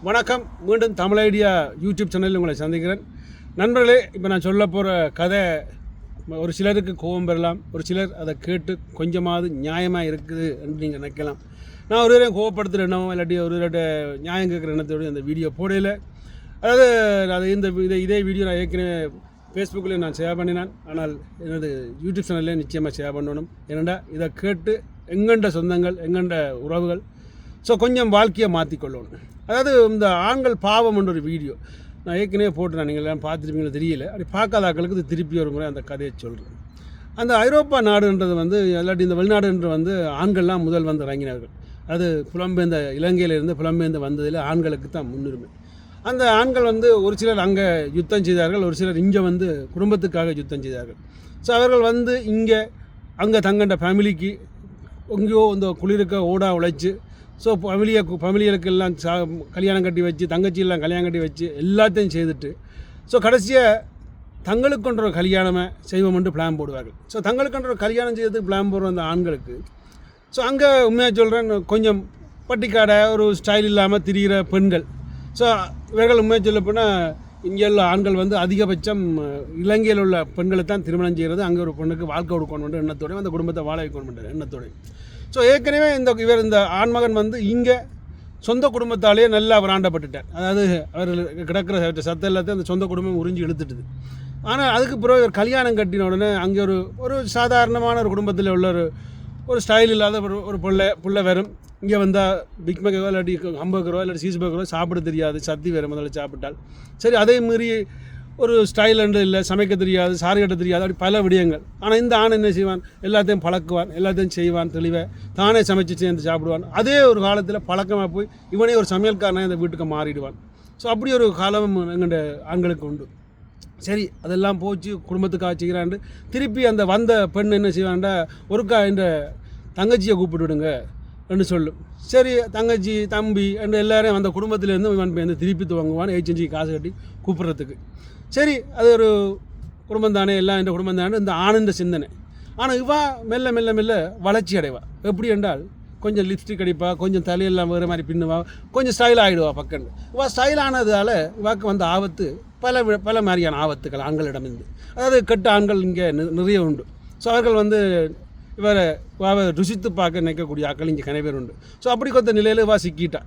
வணக்கம். மீண்டும் Tamil idea YouTube சேனலில் உங்களை சந்திக்கிறேன். நண்பர்களே, இப்போ நான் சொல்ல போகிற கதை ஒரு சிலருக்கு கோபம் பெறலாம், ஒரு சிலர் அதை கேட்டு கொஞ்சமாவது நியாயமாக இருக்குது என்று நீங்கள் நினைக்கலாம். நான் ஒரு தடவை கோவப்படுத்துகிற எண்ணம் இல்லாட்டி ஒரு தடவை நியாயம் கேட்குற எண்ணத்தோடு அந்த வீடியோ போடையில், அதாவது அது இதே வீடியோ நான் ஏற்கனவே ஃபேஸ்புக்கில் நான் ஷேர் பண்ணினேன். ஆனால் எனது யூடியூப் சேனல்லே நிச்சயமாக ஷேர் பண்ணணும். ஏனெண்டா இதை கேட்டு எங்கண்ட சொந்தங்கள் எங்கண்ட உறவுகள் கொஞ்சம் வாழ்க்கையை மாற்றிக்கொள்ளணும். அதாவது இந்த ஆண்கள் பாவம் என்ற ஒரு வீடியோ நான் ஏற்கனவே போட்டுறேன், நீங்கள் எல்லாம் பார்த்துருப்பீங்களோ தெரியல. அப்படி பார்க்காத ஆட்களுக்கு இது திருப்பி ஒரு முறை அந்த கதையை சொல்கிறேன். அந்த ஐரோப்பா நாடுன்றது இல்லாட்டி இந்த வெளிநாடுன்ற ஆண்கள்லாம் முதல் வந்து இறங்கினார்கள். அது புலம்பெயர்ந்த இலங்கையிலிருந்து புலம்பெயர்ந்து வந்ததில் ஆண்களுக்கு தான் முன்னுரிமை. அந்த ஆண்கள் ஒரு சிலர் அங்கே யுத்தம் செய்தார்கள், ஒரு சிலர் இங்கே குடும்பத்துக்காக யுத்தம் செய்தார்கள். அவர்கள் அங்கே தங்கண்ட ஃபேமிலிக்கு எங்கேயோ இந்த குளிர்க்க ஓடா உழைச்சி ஃபேமிலிகளுக்கெல்லாம் கல்யாணம் கட்டி வச்சு, தங்கச்சியெல்லாம் கல்யாணம் கட்டி வச்சு எல்லாத்தையும் செய்துட்டு கடைசியாக தங்களுக்குன்ற ஒரு கல்யாணமே செய்வோம்னு பிளான் போடுவார்கள். தங்களுக்குன்ற ஒரு கல்யாணம் செய்யறதுக்கு பிளான் போடுற அந்த ஆண்களுக்கு அங்கே உண்மையாக சொல்கிறேன், கொஞ்சம் பட்டிக்காடை ஒரு ஸ்டைல் இல்லாமல் திரிகிற பெண்கள். இவர்கள் உண்மையாக சொல்ல போனால் இங்கே உள்ள ஆண்கள் அதிகபட்சம் இலங்கையில் உள்ள பெண்களை தான் திருமணம் செய்கிறது. அங்கே ஒரு பொண்ணுக்கு வாழ்க்கை கொடுக்கணுன்ற எண்ணத்தோடையும் அந்த குடும்பத்தை வாழ வைக்கணுன்ற எண்ணத்தோடையும். ஏற்கனவே இந்த ஆண்மகன் இங்கே சொந்த குடும்பத்தாலேயே நல்லா விராண்டப்பட்டுட்டார். அதாவது அவர் கிடக்கிற சத்தம் எல்லாத்தையும் அந்த சொந்த குடும்பம் உறிஞ்சி இழுத்துட்டுது. ஆனால் அதுக்கு பிறகு ஒரு கல்யாணம் கட்டின உடனே அங்கே ஒரு சாதாரணமான ஒரு குடும்பத்தில் உள்ள ஒரு ஸ்டைல் இல்லாத ஒரு பிள்ளை வரும். இங்கே வந்தால் பிக் மேக்கோ இல்லாட்டி ஹம்பர்கரோ இல்லாட்டி சீஸ் பர்கரோ சாப்பிட தெரியாது, சத்தி வேறு முதல்ல சாப்பிட்டால் சரி. அதே மீறி ஒரு ஸ்டைல் அண்டு இல்லை, சமைக்க தெரியாது, சாரி கட்ட தெரியாது, அப்படி பல விடயங்கள். ஆனால் இந்த ஆண் என்ன செய்வான், எல்லாத்தையும் பழக்குவான், எல்லாத்தையும் செய்வான், தெளிவாக தானே சமைச்சு சேர்ந்து சாப்பிடுவான். அதே ஒரு காலத்தில் பழக்கமாக போய் இவனே ஒரு சமையல்காரனாக இந்த வீட்டுக்கு மாறிடுவான். அப்படி ஒரு காலம் எங்கள்ட ஆண்களுக்கு உண்டு. சரி, அதெல்லாம் போச்சு, குடும்பத்துக்காக செய்கிறாண்டு திருப்பி அந்த வந்த பெண் என்ன செய்வான்டா, ஒருக்கா இந்த தங்கச்சியை கூப்பிட்டு விடுங்க என்று சொல்லும். சரி, தங்கச்சி தம்பி என்று எல்லாரையும் அந்த குடும்பத்திலேருந்து இவன் திருப்பி துவங்குவான், ஏஜென்சி காசு கட்டி கூப்பிட்றதுக்கு. சரி, அது ஒரு குடும்பம் தானே, எல்லாம் இந்த குடும்பம் தானே இந்த ஆனந்த சிந்தனை. ஆனால் இவா மெல்ல மெல்ல மெல்ல வளர்ச்சி அடைவா. எப்படி என்றால் கொஞ்சம் லிப்ஸ்டிக் அடிப்பா, கொஞ்சம் தலையெல்லாம் வேறு மாதிரி பின்னுவா, கொஞ்சம் ஸ்டைல் ஆகிடுவா. பக்கண்டு இவா ஸ்டைல் ஆனதால் இவாக்கு ஆபத்து பல மாதிரியான ஆபத்துக்கள் ஆண்களிடமிருந்து. அதாவது கெட்ட ஆண்கள் இங்கே நிறைய உண்டு. அவர்கள் இவரை ருசித்து பார்க்க நினைக்கக்கூடிய ஆட்கள் இங்கே கனை பேர் உண்டு. அப்படி கொத்த நிலையில் இவா சிக்கிட்டா.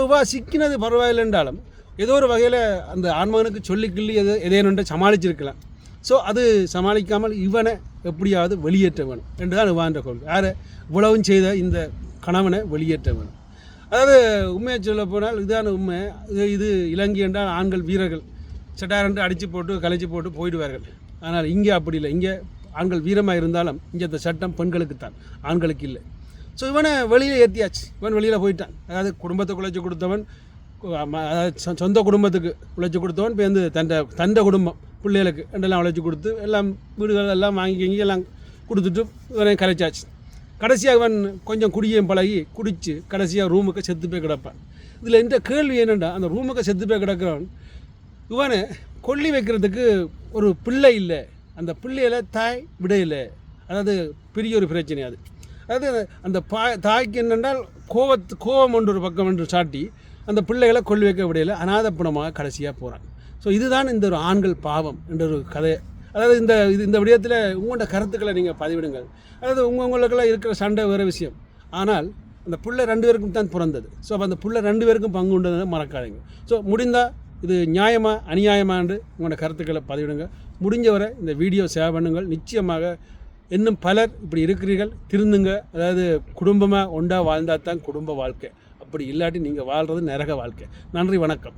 இவா சிக்கினது பரவாயில்லை என்றாலும் ஏதோ ஒரு வகையில் அந்த ஆண்மகனுக்கு சொல்லி கிள்ளி எதேனுன்றை சமாளிச்சிருக்கலாம். அது சமாளிக்காமல் இவனை எப்படியாவது வெளியேற்ற வேணும் என்று தான் இவான்ற கொள்கை. யாரை இவ்வளவும் செய்த இந்த கணவனை வெளியேற்ற வேணும். அதாவது உண்மையை சொல்ல போனால் இதுதான் உண்மை. இது இலங்கை என்றால் ஆண்கள் வீரர்கள் சட்டாரண்டு அடித்து போட்டு கலைச்சி போட்டு போயிடுவார்கள். ஆனால் இங்கே அப்படி இல்லை. இங்கே ஆண்கள் வீரமாக இருந்தாலும் இங்கே இந்த சட்டம் பெண்களுக்கு தான், ஆண்களுக்கு இல்லை. இவனை வெளியில் ஏற்றியாச்சு, இவன் வெளியில் போயிட்டான். அதாவது குடும்பத்தை குழைச்சி கொடுத்தவன், சொந்த குடும்பத்துக்கு உழைச்சி கொடுத்தவன் இப்போ தண்ட குடும்பம் பிள்ளைகளுக்கு ரெண்டெல்லாம் உழைச்சி கொடுத்து எல்லாம் வீடுகள் எல்லாம் வாங்கி எல்லாம் கொடுத்துட்டு இவனை கலைச்சாச்சு. கடைசியாக இவன் கொஞ்சம் குடியையும் பழகி குடித்து கடைசியாக ரூமுக்கு செத்து போய் கிடப்பான். இதில் இந்த கேள்வி என்னென்னா, அந்த ரூமுக்கு செத்து போய் கிடக்கிறவன் இவனை கொல்லி வைக்கிறதுக்கு ஒரு பிள்ளை இல்லை, அந்த பிள்ளையில தாய் விடையில்லை. அதாவது பெரிய ஒரு பிரச்சனை அது. அதாவது அந்த தாய்க்கு என்னென்றால் கோபம் ஒன்று ஒரு பக்கம் என்று சாட்டி அந்த பிள்ளைகளை கொள்ளி வைக்க விடையில் அநாதப்பணமாக கடைசியாக போகிறான். இதுதான் இந்த ஒரு ஆண்கள் பாவம் என்ற ஒரு கதை. அதாவது இந்த விடயத்தில் உங்களோட கருத்துக்களை நீங்கள் பதிவிடுங்கள். அதாவது உங்களுக்கெல்லாம் இருக்கிற சண்டை வேறு விஷயம், ஆனால் அந்த பிள்ளை 2 பேருக்கும் தான் பிறந்தது. அப்போ அந்த பிள்ளை 2 பேருக்கும் பங்கு உண்டதை மறக்காதீங்க. முடிந்தால் இது நியாயமாக அநியாயமானு உங்களோட கருத்துக்களை பதிவிடுங்க. முடிஞ்சவரை இந்த வீடியோ ஷேர் பண்ணுங்கள். நிச்சயமாக இன்னும் பலர் இப்படி இருக்கிறீர்கள், திருந்துங்க. அதாவது குடும்பமாக ஒன்றா வாழ்ந்தால் தான் குடும்ப வாழ்க்கை. அப்படி இல்லாட்டி நீங்கள் வாழ்கிறது நரக வாழ்க்கை. நன்றி, வணக்கம்.